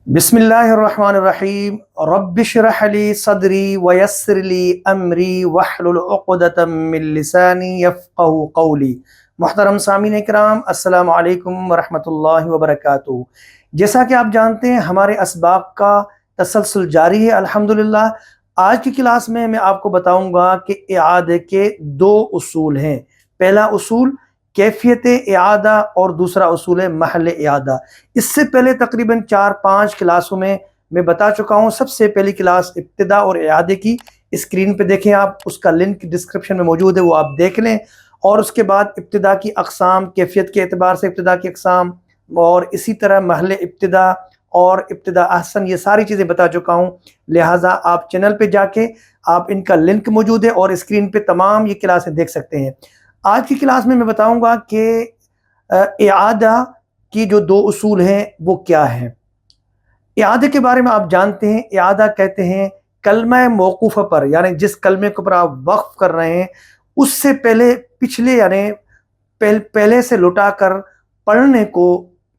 बिस्मिल्लाहिर्रहमानिर्रहीम रब्बिश्रह ली सदरी वयस्सिर ली अमरी वहलुल उक़दतम मिन लिसानी यफ़क़हू क़ौली। मुहतरम सामीन इकराम, अस्सलामु अलैकुम वरहमतुल्लाहि वबरकातुहू। जैसा कि आप जानते हैं, हमारे असबाब का तसलसल जारी है अल्हम्दुलिल्लाह। आज की क्लास में मैं आपको बताऊंगा कि इआदे के दो उसूल हैं। पहला उसूल कैफियत इआदा और दूसरा उसूल है महल इआदा। इससे पहले तकरीबन 4-5 क्लासों में मैं बता चुका हूँ। सबसे पहली क्लास इब्तिदा और इआदे की स्क्रीन पे देखें आप, उसका लिंक डिस्क्रिप्शन में मौजूद है, वो आप देख लें। और उसके बाद इब्तिदा की अक़साम, कैफियत के एतबार से इब्तिदा की अक़साम, और इसी तरह महल इब्तिदा और इब्तिदा अहसन, ये सारी चीज़ें बता चुका हूँ। लिहाजा आप चैनल पे जाके आप इनका लिंक मौजूद है और स्क्रीन पे तमाम ये क्लासें देख सकते हैं। आज की क्लास में मैं बताऊंगा कि इआदा की जो दो उसूल हैं वो क्या हैं। इआदे के बारे में आप जानते हैं, इआदा कहते हैं कलमा मौकूफ़ पर, यानी जिस कलमे के ऊपर आप वक्फ कर रहे हैं उससे पहले पिछले यानी पहले से लौटा कर पढ़ने को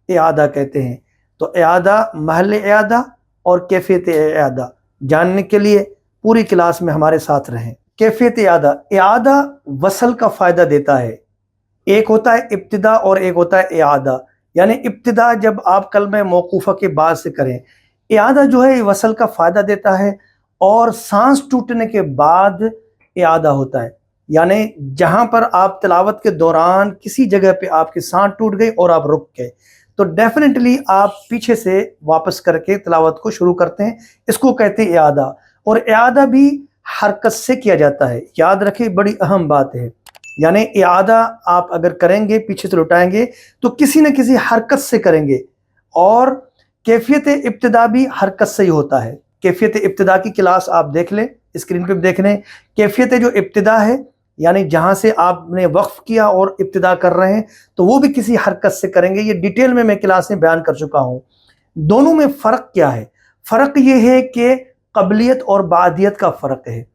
इआदा कहते हैं। तो इआदा, महल इआदा और कैफियत इआदा जानने के लिए पूरी क्लास में हमारे साथ रहें। कैफियत इआदा, इआदा वसल का फ़ायदा देता है। एक होता है इब्तिदा और एक होता है इआदा। यानी इब्तिदा जब आप कलमे मौकूफ़ा के बाद से करें, इआदा जो है वसल का फ़ायदा देता है और सांस टूटने के बाद इआदा होता है। यानी जहाँ पर आप तिलावत के दौरान किसी जगह पे आपकी सांस टूट गई और आप रुक गए, तो डेफिनेटली आप पीछे से वापस करके तिलावत को शुरू करते हैं, इसको कहते हैं इआदा। और इआदा भी हरकत से किया जाता है, याद रखें, बड़ी अहम बात है। यानी इआदा आप अगर करेंगे, पीछे से लौटाएंगे, तो किसी न किसी हरकत से करेंगे। और कैफियत इब्तिदा भी हरकत से ही होता है। कैफियत इब्तिदा की क्लास आप देख लें, स्क्रीन पे देख लें। कैफियत जो इब्तिदा है, यानी जहाँ से आपने वक्फ किया और इब्तिदा कर रहे हैं, तो वो भी किसी हरकत से करेंगे। ये डिटेल में मैं क्लास में बयान कर चुका हूँ। दोनों में फ़र्क क्या है? फ़र्क ये है कि क़बलियत और बादियत का फ़र्क है।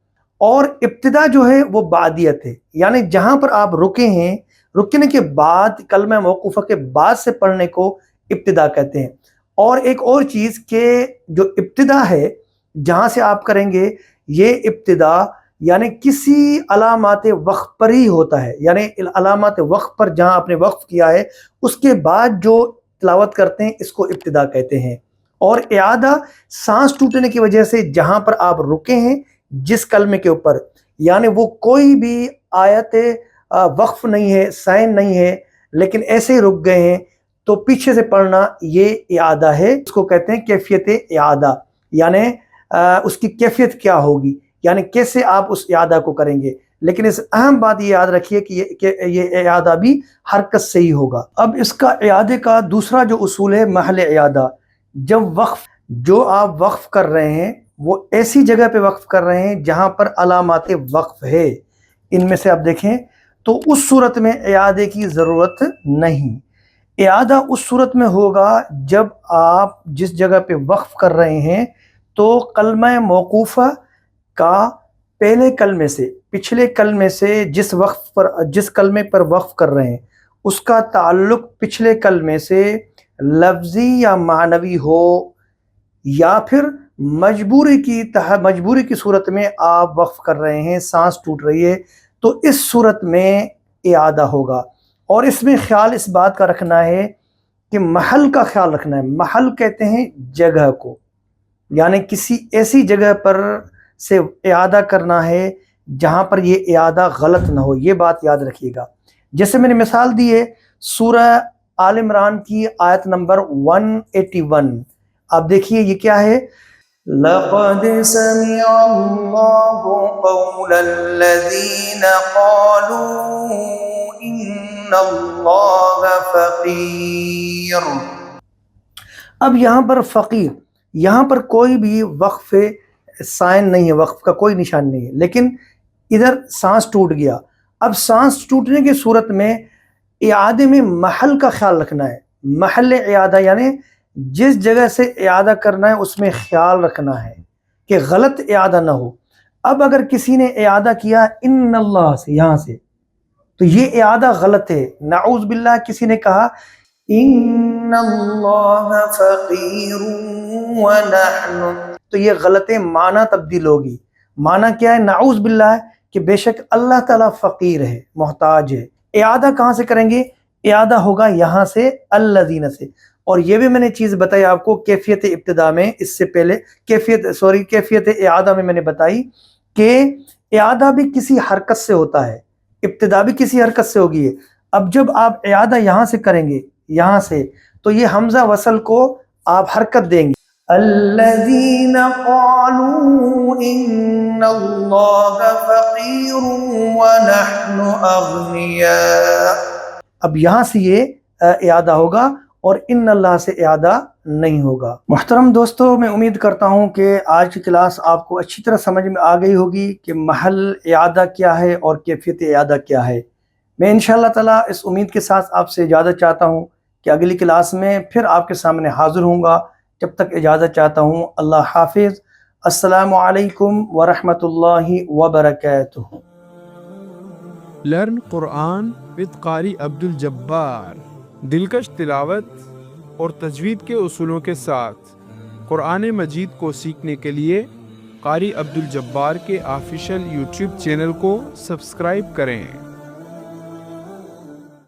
और इब्तिदा जो है वो बादियत है, यानी जहाँ पर आप रुके हैं, रुकने के बाद कलमा मौकूफ़ा के बाद से पढ़ने को इब्तिदा कहते हैं। और एक और चीज़ के जो इब्तिदा है जहाँ से आप करेंगे, ये इब्तिदा यानी किसी अलामात वक्फ पर ही होता है। यानी अलामात वक्फ पर जहाँ आपने वक्फ किया है उसके बाद जो तिलावत करते हैं, इसको इब्तिदा कहते हैं। और इआदा सांस टूटने की वजह से जहाँ पर आप रुके हैं जिस कलमे के ऊपर, यानी वो कोई भी आयत वक्फ नहीं है, साइन नहीं है, लेकिन ऐसे ही रुक गए हैं, तो पीछे से पढ़ना ये इआदा है। इसको कहते हैं कैफियत इआदा। यानी उसकी कैफियत क्या होगी, यानी कैसे आप उस इआदा को करेंगे। लेकिन इस अहम बात ये याद रखिए कि ये इआदा भी हरकत से ही होगा। अब इसका इआदे का दूसरा जो उसूल है महल इआदा। जब वक्फ जो आप वक्फ कर रहे हैं वो ऐसी जगह पे वक्फ कर रहे हैं जहाँ पर अलामात वक्फ है, इनमें से आप देखें, तो उस सूरत में इआदे की ज़रूरत नहीं। इआदा उस सूरत में होगा जब आप जिस जगह पे वक्फ कर रहे हैं तो कलमा मौकूफ़ा का पहले कलमे से, पिछले कलमे से जिस कलमे पर वक्फ कर रहे हैं उसका ताल्लुक़ पिछले कलमे से लफ्ज़ी या मानवी हो, या फिर मजबूरी की सूरत में आप वक्फ कर रहे हैं, सांस टूट रही है, तो इस सूरत में इआदा होगा। और इसमें ख्याल इस बात का रखना है कि महल का ख्याल रखना है। महल कहते हैं जगह को, यानी किसी ऐसी जगह पर से इआदा करना है जहाँ पर ये इआदा गलत ना हो, ये बात याद रखिएगा। जैसे मैंने मिसाल दी है सूरह आल इमरान की आयत नंबर 181, आप देखिए ये क्या है। लक़द समिअल्लाहु क़ौलल्लज़ीना क़ालू इन्नल्लाह फ़क़ीर। अब यहाँ पर फ़क़ीर, यहाँ पर कोई भी वक्फ साइन नहीं है, वक्फ का कोई निशान नहीं है, लेकिन इधर सांस टूट गया। अब सांस टूटने की सूरत में इआदे में महल का ख्याल रखना है। महल इआदा यानी जिस जगह से इआदा करना है उसमें ख्याल रखना है कि गलत इआदा ना हो। अब अगर किसी ने इआदा किया इन्नल्लाह से, यहाँ से, तो ये इआदा गलत है। नाउज़ बिल्लाह किसी ने कहा इन्नल्लाह फ़क़ीरुन ونحن، تو یہ غلط معنی تبدیل ہوگی. معنی کیا ہے؟ نعوذ باللہ ہے کہ بے شک اللہ تعالیٰ فقیر ہے، محتاج ہے. اعادہ کہاں سے کریں گے؟ اعادہ ہوگا یہاں سے الذین سے. اور یہ بھی میں نے چیز بتائی آپ کو کیفیت ابتدا میں، اس سے پہلے کیفیت اعادہ میں نے بتائی کہ اعادہ بھی کسی حرکت سے ہوتا ہے، ابتدا بھی کسی حرکت سے ہوگی. اب جب آپ اعادہ یہاں سے کریں گے، یہاں سے، تو یہ حمزہ وصل کو آپ حرکت دیں گے. الذین قالوا ان اللہ فقیر ونحن اغنیاء. اب یہاں سے یہ اعادہ ہوگا اور ان اللہ سے اعادہ نہیں ہوگا. محترم دوستو، میں امید کرتا ہوں کہ آج کی کلاس آپ کو اچھی طرح سمجھ میں آ گئی ہوگی کہ محل اعادہ کیا ہے اور کیفیت اعادہ کیا ہے. میں انشاءاللہ تعالیٰ اس امید کے ساتھ آپ سے اجازت چاہتا ہوں کہ اگلی کلاس میں پھر آپ کے سامنے حاضر ہوں گا. جب تک اجازت چاہتا ہوں. اللہ حافظ. السلام علیکم ورحمۃ اللہ وبرکاتہ. لرن قرآن with قاری عبد الجبار. دلکش تلاوت اور تجوید کے اصولوں کے ساتھ قرآن مجید کو سیکھنے کے لیے قاری عبد الجبار کے آفیشیل یوٹیوب چینل کو سبسکرائب کریں.